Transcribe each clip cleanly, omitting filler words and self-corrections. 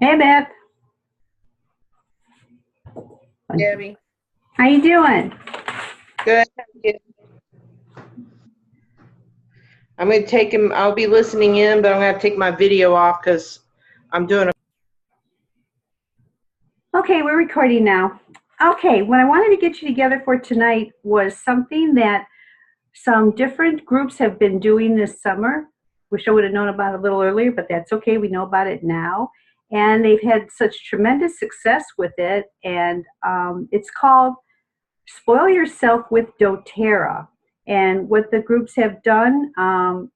Hey, Beth. Debbie. How you doing? Good. I'm going to take him. I'll be listening in, but I'm going to take my video off because I'm doing a. Okay, we're recording now. Okay, what I wanted to get you together for tonight was something that some different groups have been doing this summer. Wish I would have known about it a little earlier, but that's okay. We know about it now. And they've had such tremendous success with it. And it's called Spoil Yourself with doTERRA. And what the groups have done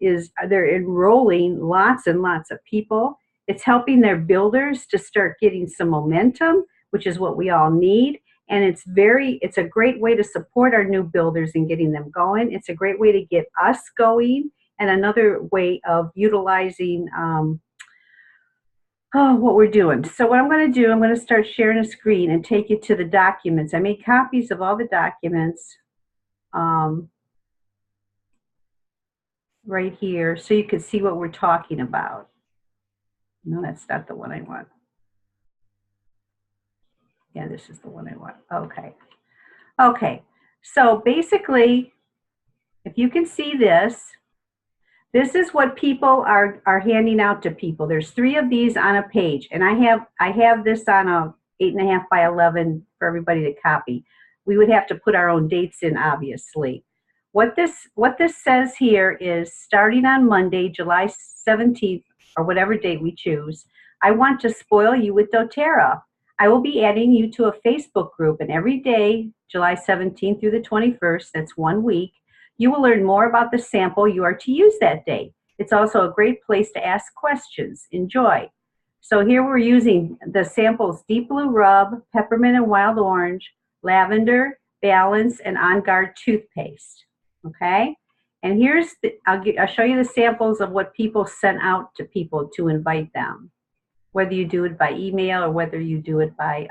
is they're enrolling lots and lots of people. It's helping their builders to start getting some momentum, which is what we all need. And it's a great way to support our new builders and getting them going. It's a great way to get us going, and another way of utilizing what we're doing. So what I'm going to do, I'm going to start sharing a screen and take you to the documents. I made copies of all the documents right here so you can see what we're talking about. No, that's not the one I want. Yeah, this is the one I want. Okay. Okay. So basically, if you can see this, this is what people are handing out to people. There's 3 of these on a page, and I have this on a 8.5 by 11 for everybody to copy. We would have to put our own dates in, obviously. What this says here is starting on Monday, July 17th, or whatever date we choose, I want to spoil you with doTERRA. I will be adding you to a Facebook group, and every day, July 17th through the 21st, that's 1 week, you will learn more about the sample you are to use that day. It's also a great place to ask questions. Enjoy. So here we're using the samples Deep Blue Rub, Peppermint and Wild Orange, Lavender, Balance, and On Guard toothpaste. Okay? And here's I'll show you the samples of what people sent out to people to invite them. Whether you do it by email or whether you do it by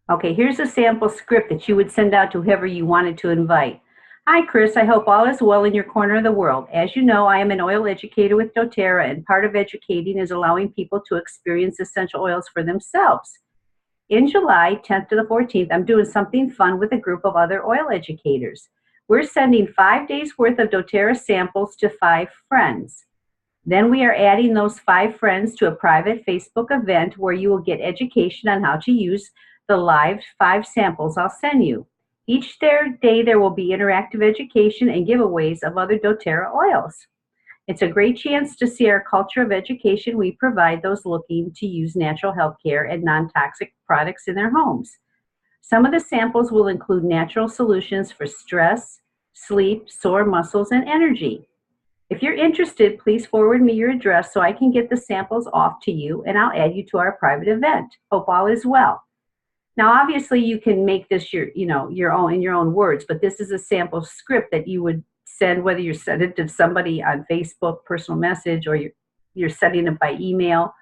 okay, here's a sample script that you would send out to whoever you wanted to invite. Hi, Chris. I hope all is well in your corner of the world. As you know, I am an oil educator with doTERRA, and part of educating is allowing people to experience essential oils for themselves. In July 10th to the 14th, I'm doing something fun with a group of other oil educators. We're sending 5 days worth of doTERRA samples to 5 friends. Then we are adding those 5 friends to a private Facebook event where you will get education on how to use the live 5 samples I'll send you. Each day there will be interactive education and giveaways of other doTERRA oils. It's a great chance to see our culture of education we provide those looking to use natural health care and non-toxic products in their homes. Some of the samples will include natural solutions for stress, sleep, sore muscles, and energy. If you're interested, please forward me your address so I can get the samples off to you, and I'll add you to our private event. Hope all is well. Now, obviously, you can make this your own in your own words, but this is a sample script that you would send, whether you send it to somebody on Facebook, personal message, or you're sending it by email,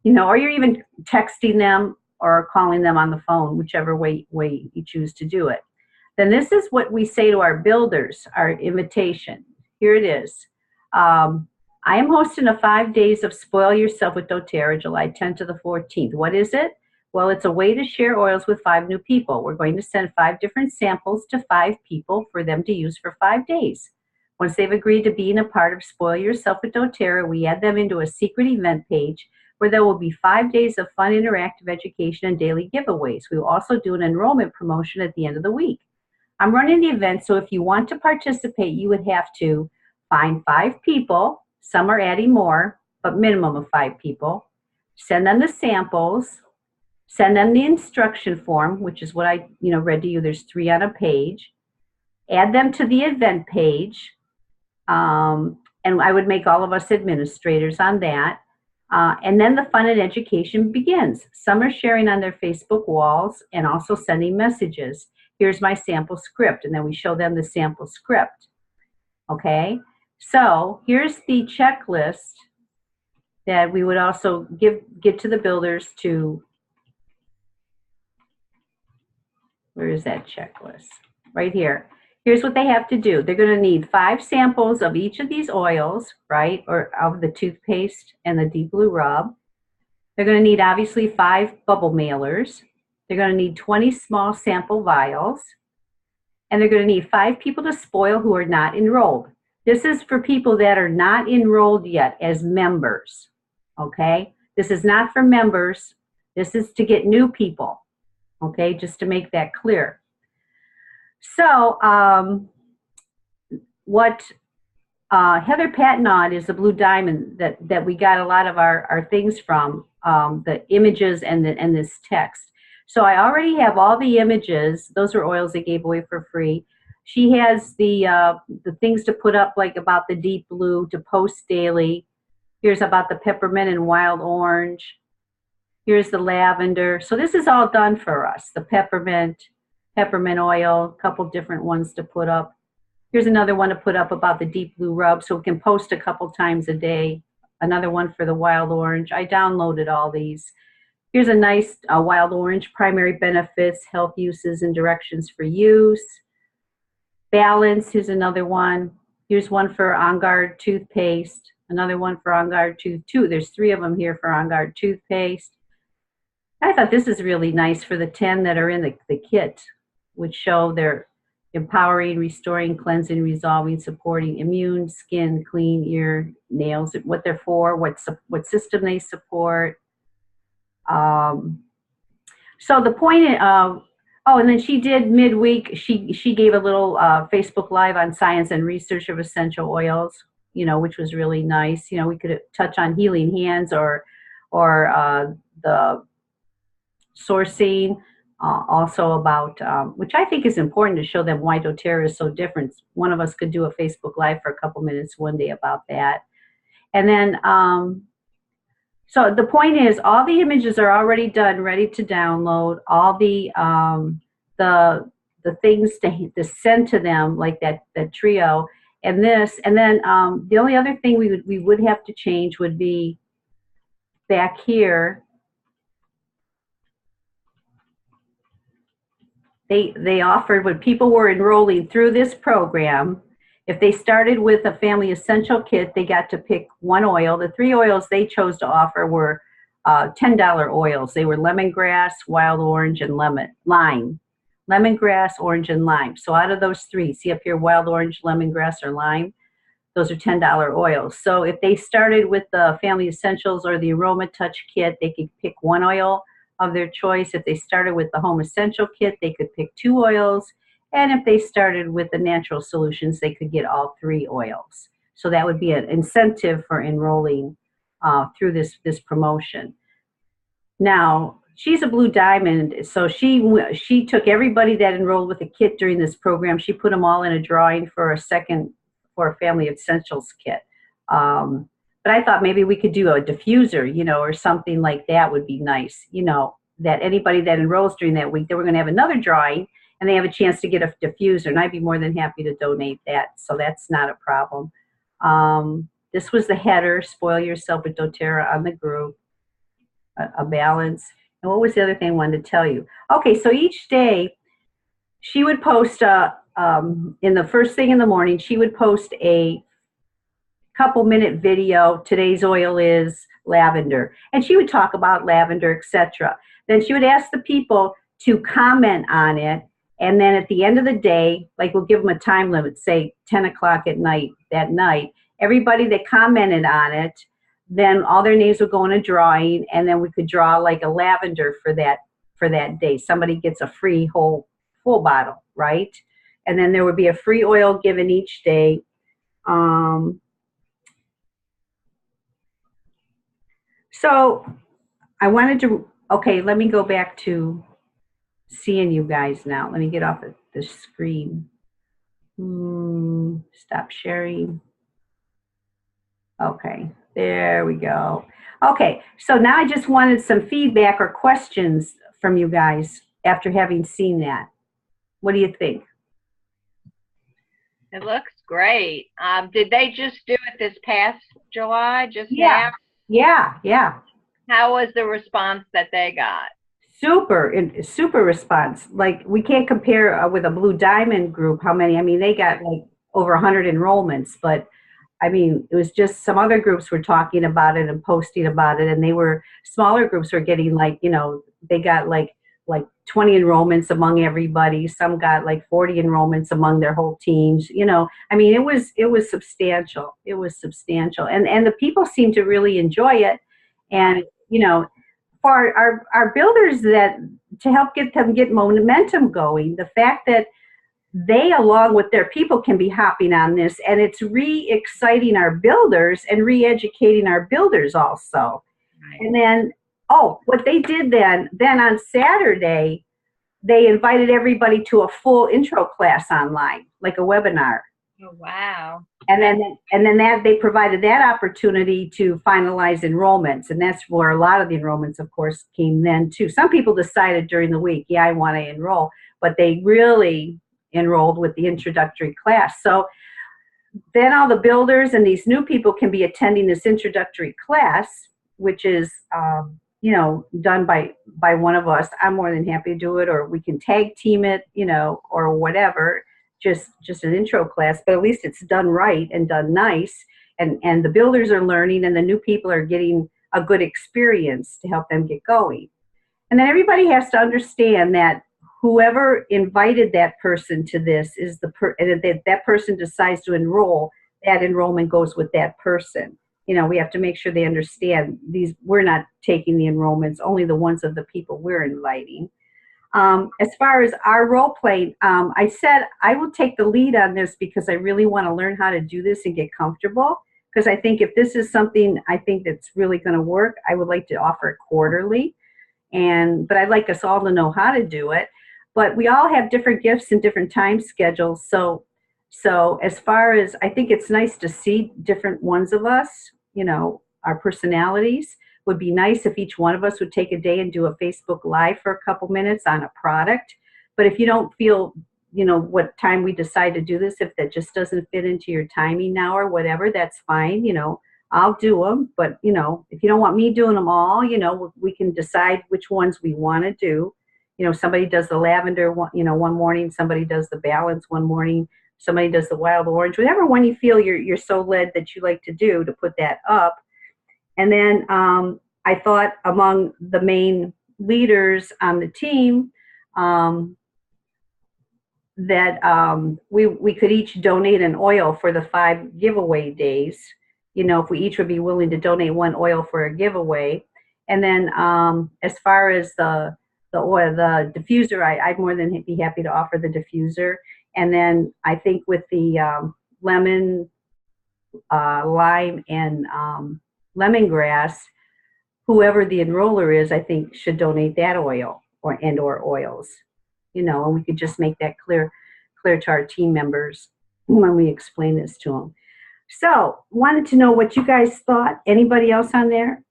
or you're even texting them or calling them on the phone, whichever way you choose to do it. Then this is what we say to our builders, our invitation. Here it is. I am hosting a 5 days of Spoil Yourself with doTERRA, July 10th to the 14th. What is it? Well, it's a way to share oils with 5 new people. We're going to send 5 different samples to 5 people for them to use for 5 days. Once they've agreed to being a part of Spoil Yourself with doTERRA, we add them into a secret event page where there will be 5 days of fun interactive education and daily giveaways. We will also do an enrollment promotion at the end of the week. I'm running the event, so if you want to participate, you would have to find 5 people. Some are adding more, but minimum of 5 people. Send them the samples. Send them the instruction form, which is what I read to you. There's 3 on a page. Add them to the event page. And I would make all of us administrators on that. And then the fun and education begins. Some are sharing on their Facebook walls and also sending messages. Here's my sample script. And then we show them the sample script. Okay? So here's the checklist that we would also give to the builders to. Where is that checklist? right here. Here's what they have to do. They're going to need 5 samples of each of these oils, right, or of the toothpaste and the deep blue rub. They're going to need obviously 5 bubble mailers. They're going to need 20 small sample vials. And they're going to need 5 people to spoil who are not enrolled. This is for people that are not enrolled yet as members, okay? This is not for members. This is to get new people, okay, just to make that clear. So what Heather Patnaud is the Blue Diamond that we got a lot of our things from, the images and this text. So I already have all the images. Those are oils they gave away for free. She has the things to put up, like about the deep blue, to post daily. Here's about the peppermint and wild orange. Here's the lavender. So this is all done for us. The peppermint oil, a couple different ones to put up. Here's another one to put up about the deep blue rub, so we can post a couple times a day. Another one for the wild orange. I downloaded all these. Here's a nice wild orange, primary benefits, health uses, and directions for use. Balance, here's another one. Here's one for On Guard toothpaste. Another one for On Guard tooth. There's 3 of them here for On Guard toothpaste. I thought this is really nice for the 10 that are in the kit, which show they're empowering, restoring, cleansing, resolving, supporting immune, skin, clean, ear, nails, what they're for, what system they support. So the point of, oh, and then she did midweek, she gave a little Facebook Live on science and research of essential oils, you know, which was really nice. You know, we could touch on healing hands or the sourcing, also about, which I think is important to show them why doTERRA is so different. One of us could do a Facebook Live for a couple minutes one day about that. And then, so the point is, all the images are already done, ready to download. All the things to send to them, like that trio, and this, and then the only other thing we would have to change would be back here. They offered, when people were enrolling through this program, if they started with a family essential kit, they got to pick 1 oil. The 3 oils they chose to offer were $10 oils. They were lemongrass, wild orange, and lime. Lemongrass, orange, and lime. So out of those 3, see up here, wild orange, lemongrass, or lime, those are $10 oils. So if they started with the family essentials or the aroma touch kit, they could pick 1 oil of their choice. If they started with the home essential kit, they could pick 2 oils. And if they started with the natural solutions, they could get all 3 oils. So that would be an incentive for enrolling through this promotion. Now, she's a Blue Diamond, so she took everybody that enrolled with a kit during this program. She put them all in a drawing for a family essentials kit. But I thought maybe we could do a diffuser, you know, or something like that would be nice, you know, that anybody that enrolls during that week, they were going to have another drawing and they have a chance to get a diffuser, and I'd be more than happy to donate that. So that's not a problem. This was the header, spoil yourself with doTERRA on the group, a balance. And what was the other thing I wanted to tell you? Okay, so each day she would post, in the first thing in the morning, she would post a couple-minute video. Today's oil is lavender. And she would talk about lavender, etc. Then she would ask the people to comment on it. And then at the end of the day, like we'll give them a time limit, say 10 o'clock at night, that night, everybody that commented on it, then all their names would go in a drawing, and then we could draw like a lavender for that day. Somebody gets a free full bottle, right? And then there would be a free oil given each day. So I wanted to, okay, let me go back to seeing you guys now. Let me get off of the screen. Stop sharing. Okay, there we go. Okay, so now I just wanted some feedback or questions from you guys after having seen that. What do you think? It looks great. Did they just do it this past July, just now? Yeah. How was the response that they got? super response. Like we can't compare with a Blue Diamond group. How many? I mean, they got like over 100 enrollments, but I mean, it was just some other groups were talking about it and posting about it, and they were smaller groups were getting like, you know, they got like 20 enrollments among everybody. Some got like 40 enrollments among their whole teams. You know, I mean, it was substantial. It was substantial, and the people seemed to really enjoy it, and you know, for our builders that to help get them get momentum going, the fact that they along with their people can be hopping on this, and it's re-exciting our builders and re-educating our builders also. Right. And then what they did then on Saturday, they invited everybody to a full intro class online, like a webinar. Oh, wow. And then that they provided that opportunity to finalize enrollments, and that's where a lot of the enrollments, of course, came then too. Some people decided during the week, yeah, I want to enroll, but they really enrolled with the introductory class. So then all the builders and these new people can be attending this introductory class, which is you know, done by one of us. I'm more than happy to do it, or we can tag team it, you know, or whatever. Just an intro class, but at least it's done right and done nice, and the builders are learning, and the new people are getting a good experience to help them get going. And then everybody has to understand that whoever invited that person to this is and that person decides to enroll, that enrollment goes with that person. You know, we have to make sure they understand we're not taking the enrollments, only the ones of the people we're inviting. As far as our role playing, I said I will take the lead on this because I really want to learn how to do this and get comfortable. Because I think if this is something I think that's really going to work, I would like to offer it quarterly. But I'd like us all to know how to do it. But we all have different gifts and different time schedules. So as far as, I think it's nice to see different ones of us, you know, our personalities. Would be nice if each one of us would take a day and do a Facebook Live for a couple minutes on a product. But if you don't feel, you know, what time we decide to do this, if that just doesn't fit into your timing now or whatever, that's fine. You know, I'll do them. But, you know, if you don't want me doing them all, you know, we can decide which ones we want to do. You know, somebody does the lavender one, you know, one morning, somebody does the balance one morning, somebody does the wild orange, whatever one you feel you're so led that you like to do, to put that up. And then I thought among the main leaders on the team that we could each donate an oil for the 5 giveaway days. You know, if we each would be willing to donate one oil for a giveaway. And then as far as the oil, the diffuser, I'd more than be happy to offer the diffuser. And then I think with the lemon, lime, and lemongrass, whoever the enroller is, I think should donate that oil or oils, you know, and we could just make that clear to our team members when we explain this to them. So wanted to know what you guys thought. Anybody else on there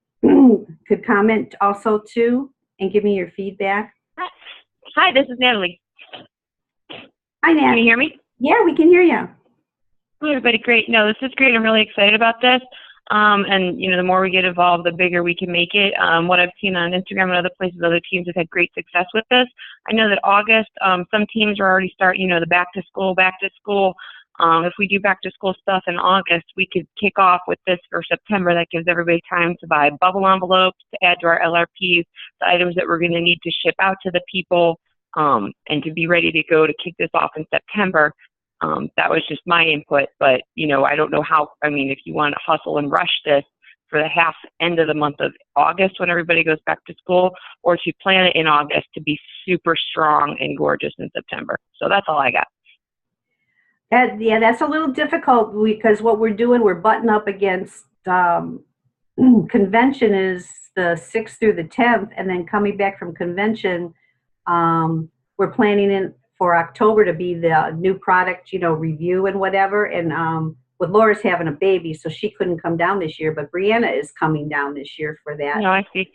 could comment also too and give me your feedback. Hi, this is Natalie. Hi, Nat. Can you hear me? Yeah, we can hear you. Hi, everybody. Great. No, this is great. I'm really excited about this. And, you know, the more we get involved, the bigger we can make it. What I've seen on Instagram and other places, other teams have had great success with this. I know that August, some teams are already starting, you know, the back to school. If we do back to school stuff in August, we could kick off with this for September. That gives everybody time to buy bubble envelopes, to add to our LRPs, the items that we're going to need to ship out to the people, and to be ready to go to kick this off in September. That was just my input, but, you know, I don't know how, I mean, if you want to hustle and rush this for the end of the month of August when everybody goes back to school, or to plan it in August to be super strong and gorgeous in September. So that's all I got. Yeah, that's a little difficult because what we're doing, we're butting up against convention is the 6th through the 10th, and then coming back from convention, we're planning for October to be the new product, you know, review and whatever. And with Laura's having a baby, so she couldn't come down this year, but Brianna is coming down this year for that. No, I see.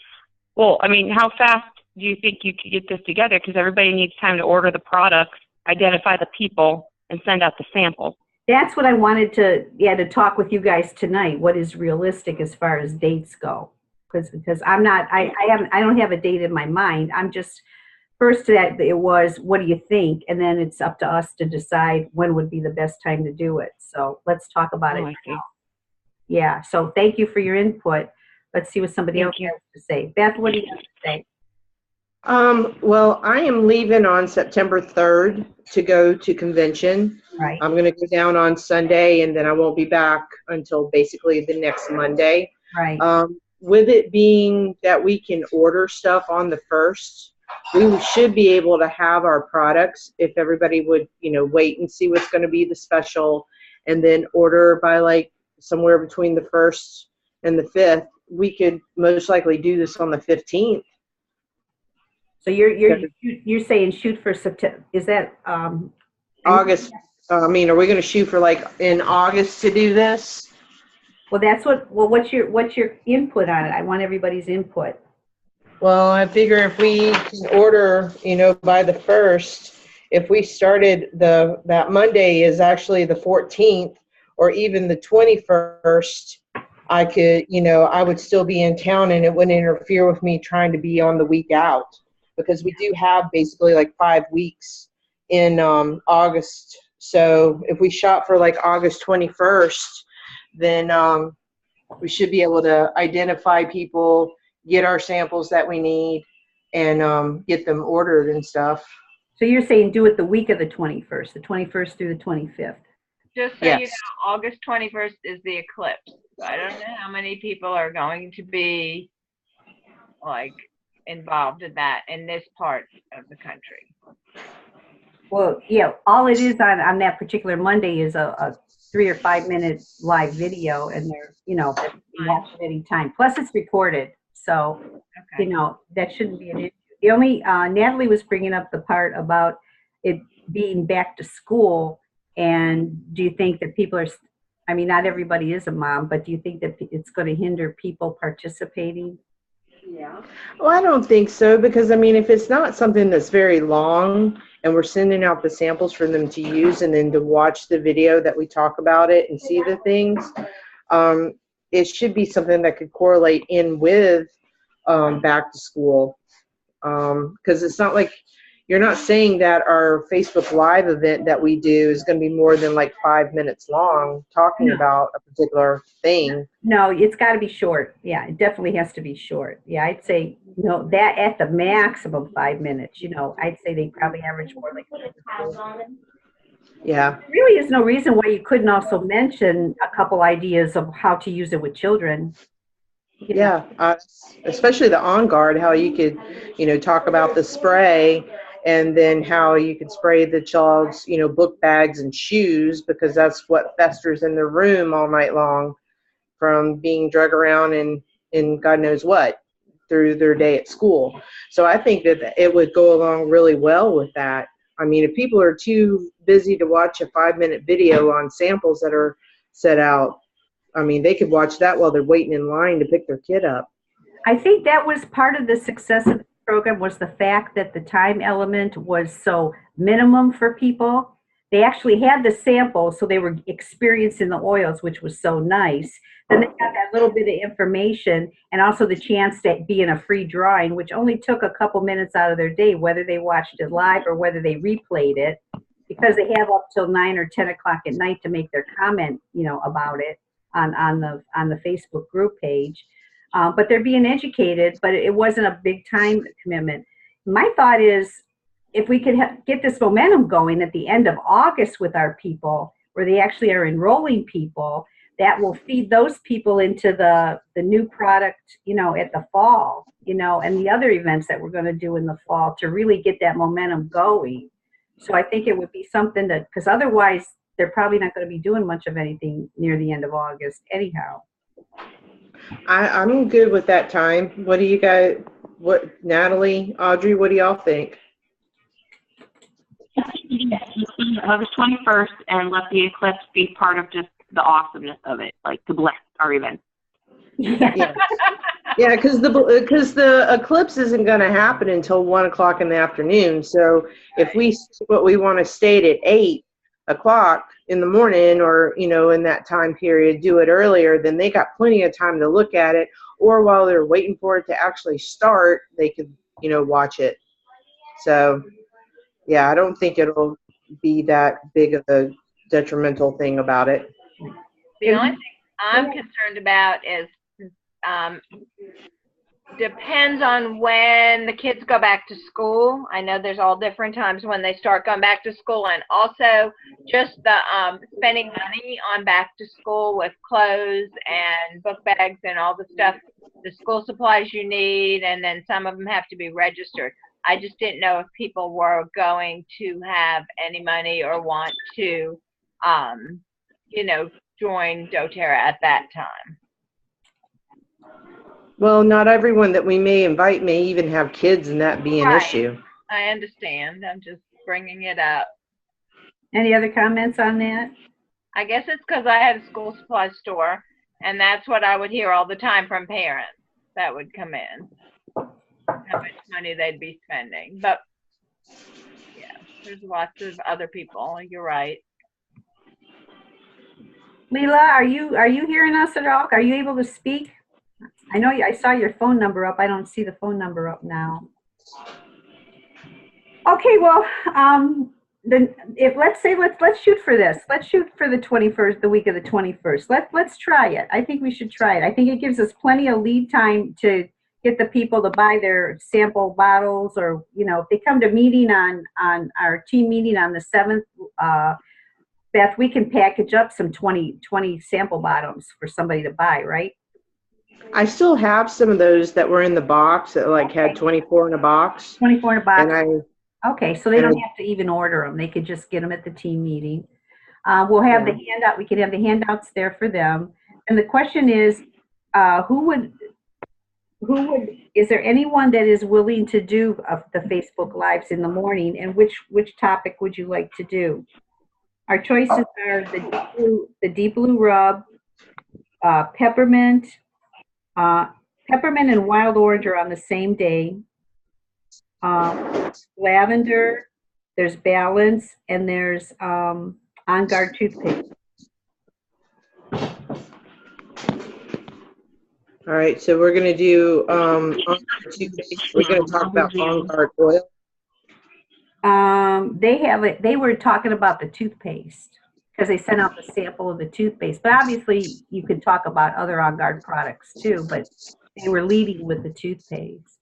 Well, I mean, how fast do you think you could get this together? Because everybody needs time to order the products, identify the people, and send out the samples. That's what I wanted to talk with you guys tonight. What is realistic as far as dates go? because I'm not, I don't have a date in my mind. I'm just, first that it was, what do you think? And then it's up to us to decide when would be the best time to do it. So let's talk about it I see. now. Yeah, so thank you for your input. Let's see what somebody else has to say. Beth, what do you have to say? Well, I am leaving on September 3rd to go to convention. Right. I'm going to go down on Sunday, and then I won't be back until basically the next Monday. Right. With it being that we can order stuff on the 1st, we should be able to have our products if everybody would, wait and see what's going to be the special, and then order by like somewhere between the 1st and the 5th. We could most likely do this on the 15th. So you're saying shoot for September? Is that August? Are we going to shoot for like in August to do this? Well, that's what. Well, what's your input on it? I want everybody's input. Well, I figure if we can order, by the 1st, if we started that Monday is actually the 14th or even the 21st, I could, I would still be in town and it wouldn't interfere with me trying to be on the week out, because we do have basically like 5 weeks in August. So if we shot for like August 21st, then we should be able to identify people, get our samples that we need, and get them ordered and stuff. So you're saying do it the week of the 21st, the 21st through the 25th. Just so Yes. you know, August 21st is the eclipse. So I don't know how many people are going to be like involved in that in this part of the country. Well, yeah, all it is on that particular Monday is a 3 or 5 minute live video, and they're, you can watch it any time. Plus it's recorded. So, Okay. that shouldn't be an issue. The only, Natalie was bringing up the part about it being back to school. And do you think that people are, not everybody is a mom, but do you think that it's going to hinder people participating? Yeah. Well, I don't think so, because if it's not something that's very long and we're sending out the samples for them to use and then to watch the video that we talk about it and see the things, it should be something that could correlate in with back to school. Because it's not like, you're not saying that our Facebook Live event that we do is going to be more than like 5 minutes long talking about a particular thing. No, it's got to be short. Yeah, it definitely has to be short. Yeah, I'd say, that at the maximum 5 minutes, I'd say they probably average more like. Yeah. There really is no reason why you couldn't also mention a couple ideas of how to use it with children. Yeah, especially the On Guard, how you could, talk about the spray, and then how you could spray the child's, book bags and shoes, because that's what festers in their room all night long from being drug around in God knows what through their day at school. So I think that it would go along really well with that. If people are too busy to watch a 5 minute video on samples that are set out, they could watch that while they're waiting in line to pick their kid up. I think that was part of the success of the program, was the fact that the time element was so minimum for people. They actually had the sample, so they were experiencing the oils, which was so nice. Then they got that little bit of information, and also the chance to be in a free drawing, which only took a couple minutes out of their day, whether they watched it live or whether they replayed it, because they have up till 9 or 10 o'clock at night to make their comment, about it on the Facebook group page. But they're being educated, but it wasn't a big time commitment. My thought is, if we could get this momentum going at the end of August with our people, where they actually are enrolling people, that will feed those people into the new product, at the fall, and the other events that we're going to do in the fall to really get that momentum going. So I think it would be something that, because otherwise they're probably not going to be doing much of anything near the end of August anyhow. I'm good with that time. What do you guys, Natalie, Audrey, what do y'all think? August 21st, and let the eclipse be part of just the awesomeness of it, like to bless our event. Yeah, because the eclipse isn't going to happen until 1 o'clock in the afternoon. So if we want to stay at 8, o'clock in the morning, or, in that time period, do it earlier, then they got plenty of time to look at it. Or while they're waiting for it to actually start, they could, watch it. So, yeah, I don't think it'll be that big of a detrimental thing about it. The only thing I'm concerned about is depends on when the kids go back to school. I know there's all different times when they start going back to school, and also just the spending money on back to school with clothes and book bags and all the stuff, the school supplies you need, and then some of them have to be registered. I just didn't know if people were going to have any money or want to, join doTERRA at that time. Well, not everyone that we may invite may even have kids, and that be an issue. I understand. I'm just bringing it up. Any other comments on that? I guess it's because I had a school supply store, and that's what I would hear all the time from parents that would come in, how much money they'd be spending. But yeah, there's lots of other people. You're right. Leela, are you hearing us at all? Are you able to speak? I know I saw your phone number up. I don't see the phone number up now. Okay, well, then let's shoot for this. Let's shoot for the 21st, the week of the 21st. Let's try it. I think we should try it. I think it gives us plenty of lead time to get the people to buy their sample bottles, or if they come to meeting on our team meeting on the 7th, Beth, we can package up some 20 sample bottles for somebody to buy, right? I still have some of those that were in the box that had 24 in a box. 24 in a box. And okay, so they don't have to even order them. They could just get them at the team meeting. We'll have the handout. We could have the handouts there for them. And the question is, is there anyone that is willing to do the Facebook Lives in the morning, and which topic would you like to do? Our choices are the deep blue rub, peppermint and wild orange are on the same day. Lavender, there's balance, and there's On Guard toothpaste. All right, so we're going to do we're going to talk about On Guard oil. They were talking about the toothpaste because they sent out the sample of the toothpaste. But obviously, you could talk about other On Guard products too. But they were leading with the toothpaste.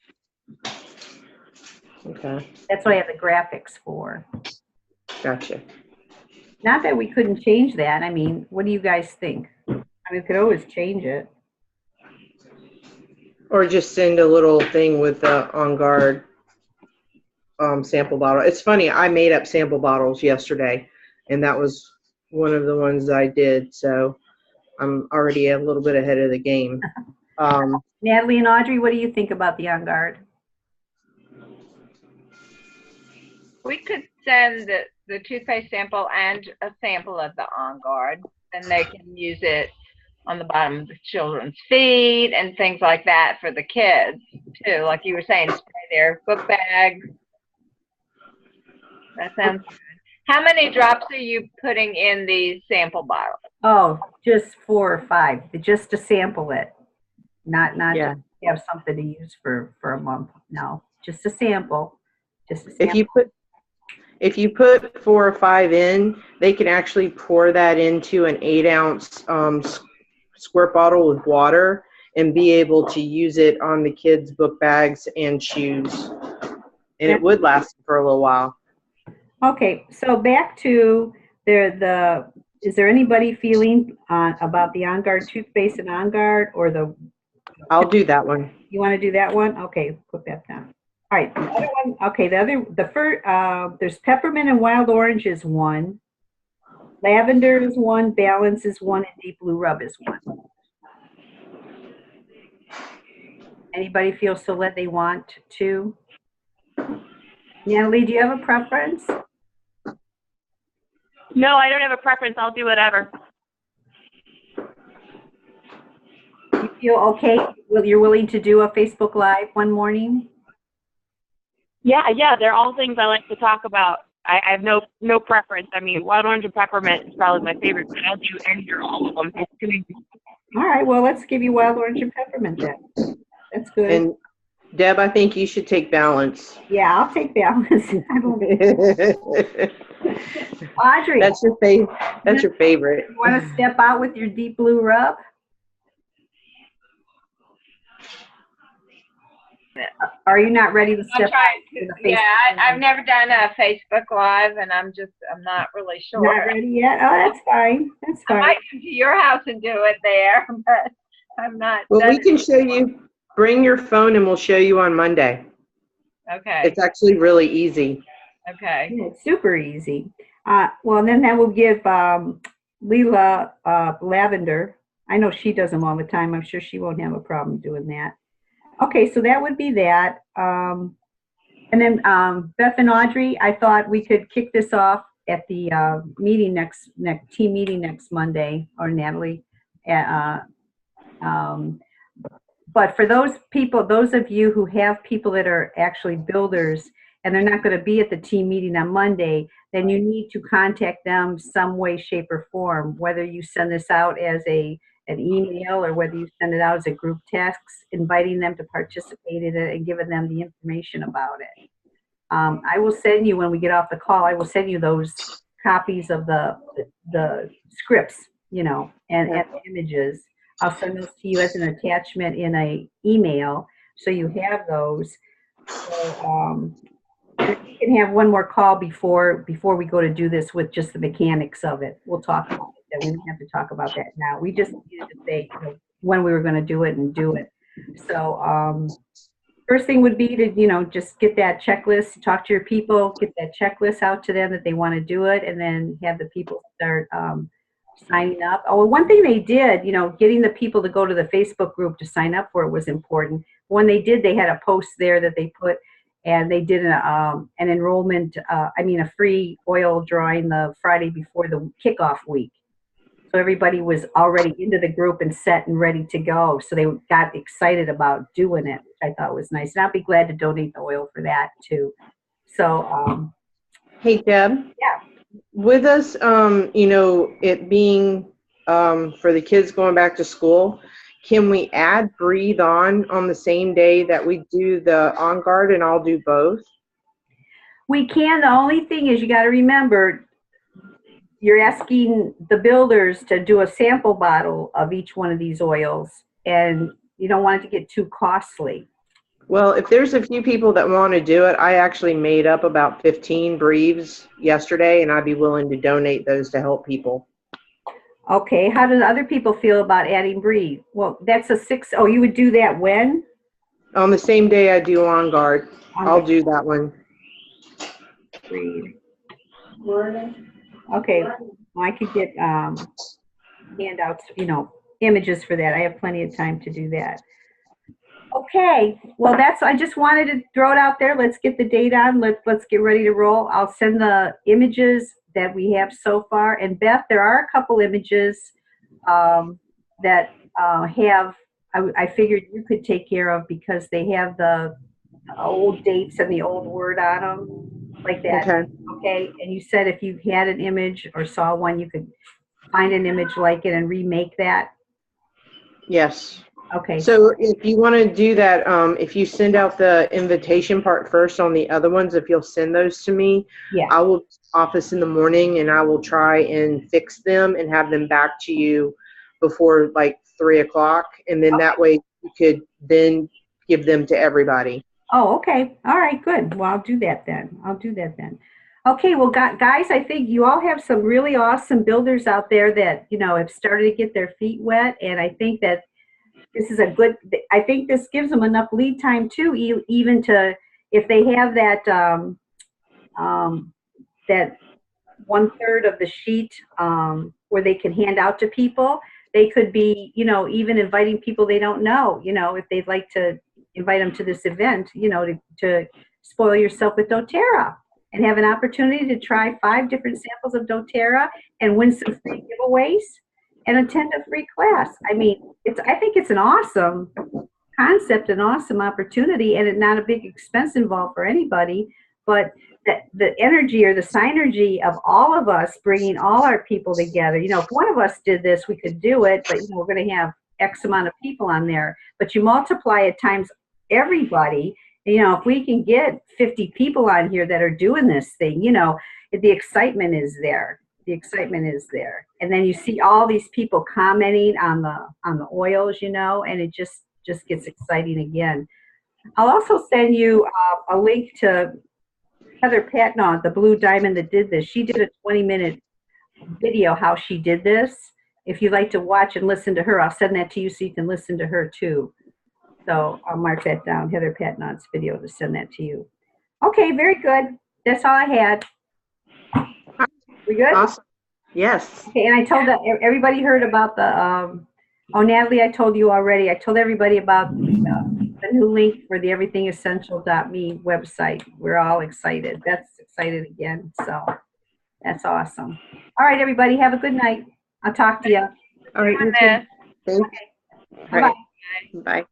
Okay. That's what I have the graphics for. Gotcha. Not that we couldn't change that. I mean, what do you guys think? I mean, we could always change it. Or just send a little thing with the On Guard sample bottle. It's funny, I made up sample bottles yesterday, and that was one of the ones I did, so I'm already a little bit ahead of the game. Natalie and Audrey, what do you think about the On Guard? We could send the toothpaste sample and a sample of the On Guard, and they can use it on the bottom of the children's feet and things like that for the kids too. Like you were saying, spray their book bags. That sounds good. How many drops are you putting in these sample bottles? Oh, just 4 or 5, just to sample it. Not Yeah. to have something to use for a month. No, just a sample. Just a sample. If you put 4 or 5 in, they can actually pour that into an 8-ounce squirt bottle with water and be able to use it on the kids' book bags and shoes. And it would last for a little while. Okay, so back to is there anybody feeling about the On Guard toothpaste and On Guard, or the? I'll do that one. You want to do that one? Okay, put that down. All right, the other one. Okay, there's peppermint and wild orange is 1. Lavender is 1. Balance is 1, and deep blue rub is 1. Anybody feel so that they want to? Natalie, do you have a preference? No, I don't have a preference. I'll do whatever. You feel okay? Well, you're willing to do a Facebook Live one morning? Yeah, they're all things I like to talk about. I have no preference. I mean, wild orange and peppermint is probably my favorite, but I'll do any or all of them. It's too easy. All right, well, let's give you wild orange and peppermint then. That's good. And Deb, I think you should take balance. Yeah, I'll take balance. Audrey, That's your favorite. you want to step out with your deep blue rub? Are you not ready to I'm step trying to to, the yeah, Facebook I've never done a Facebook Live, and I'm not really sure. Not ready yet? Oh, that's fine. That's I fine. might come to your house and do it there, but I'm not. Well, we can show you. Bring your phone and we'll show you on Monday. Okay, It's actually really easy. okay. Yeah, it's super easy. Well, then that will give Leela lavender. I know she does them all the time. I'm sure she won't have a problem doing that. Okay, so that would be that. And then Beth and Audrey, I thought we could kick this off at the meeting next team meeting next Monday, or Natalie. But for those people, those of you who have people that are actually builders and they're not going to be at the team meeting on Monday, then you need to contact them some way, shape, or form, whether you send this out as an email or whether you send it out as a group text, inviting them to participate in it and giving them the information about it. I will send you, when we get off the call, I will send you those copies of the scripts, you know, and the images. I'll send those to you as an attachment in a email, so you have those. So we can have one more call before we go to do this with just the mechanics of it. We'll talk about it. We don't have to talk about that now. We just needed to say, you know, when we were going to do it and do it. So first thing would be to, you know, just get that checklist, talk to your people, get that checklist out to them that they want to do it, and then have the people start signing up. Oh, one thing they did, you know, getting the people to go to the Facebook group to sign up for it was important. When they did, they had a post there that they put, and they did an enrollment, a free oil drawing the Friday before the kickoff week. So everybody was already into the group and set and ready to go. So they got excited about doing it, which I thought was nice. And I'll be glad to donate the oil for that too. So, Hey, Deb. Yeah. With us, you know, it being for the kids going back to school, can we add Breathe on the same day that we do the On Guard, and I'll do both? we can. The only thing is you got to remember, you're asking the builders to do a sample bottle of each one of these oils, and you don't want it to get too costly. Well, if there's a few people that want to do it, I actually made up about 15 Breathes yesterday, and I'd be willing to donate those to help people. Okay, how do other people feel about adding Breathe? Well, that's a 6. Oh, you would do that when? On the same day I do On Guard, I'll do that one. Breathe. Okay, well, I could get handouts, you know, images for that. I have plenty of time to do that. Okay, well, I just wanted to throw it out there. Let's get the date on. Let's get ready to roll. I'll send the images that we have so far. And Beth, there are a couple images that I figured you could take care of because they have the old dates and the old word on them, like that. Okay. Okay, and you said if you had an image or saw one, you could find an image like it and remake that. Yes. Okay. So if you want to do that, if you send out the invitation part first on the other ones, if you'll send those to me, Yeah. I will office in the morning and I will try and fix them and have them back to you before like 3 o'clock. And then that way you could then give them to everybody. Oh, okay. All right, good. Well, I'll do that then. Okay, well, guys, I think you all have some really awesome builders out there that, you know, have started to get their feet wet. And I think that this is I think this gives them enough lead time too, even to, if they have that, that 1/3 of the sheet where they can hand out to people, they could be, you know, even inviting people they don't know, you know, if they'd like to invite them to this event, you know, to spoil yourself with doTERRA and have an opportunity to try 5 different samples of doTERRA and win some free giveaways and attend a free class. I mean, I think it's an awesome concept, an awesome opportunity, and not a big expense involved for anybody. But the energy or the synergy of all of us bringing all our people together. You know, if one of us did this, we could do it, but you know, we're going to have X amount of people on there. But you multiply it times everybody. You know, if we can get 50 people on here that are doing this thing, you know, the excitement is there. The excitement is there. And then you see all these people commenting on the oils, you know, and it just gets exciting again. I'll also send you a link to Heather Patnaud, the Blue Diamond that did this. She did a 20-minute video how she did this. If you'd like to watch and listen to her, I'll send that to you so you can listen to her too. So I'll mark that down, Heather Patnaud's video, to send that to you. Okay, very good. That's all I had. We good? Awesome. Yes. Okay, and I told that everybody heard about the, oh, Natalie, I told you already. I told everybody about the new link for the everythingessential.me website. We're all excited. That's excited again. So that's awesome. All right, everybody, have a good night. I'll talk to you. All right. Bye. Thank you. Bye-bye. Bye.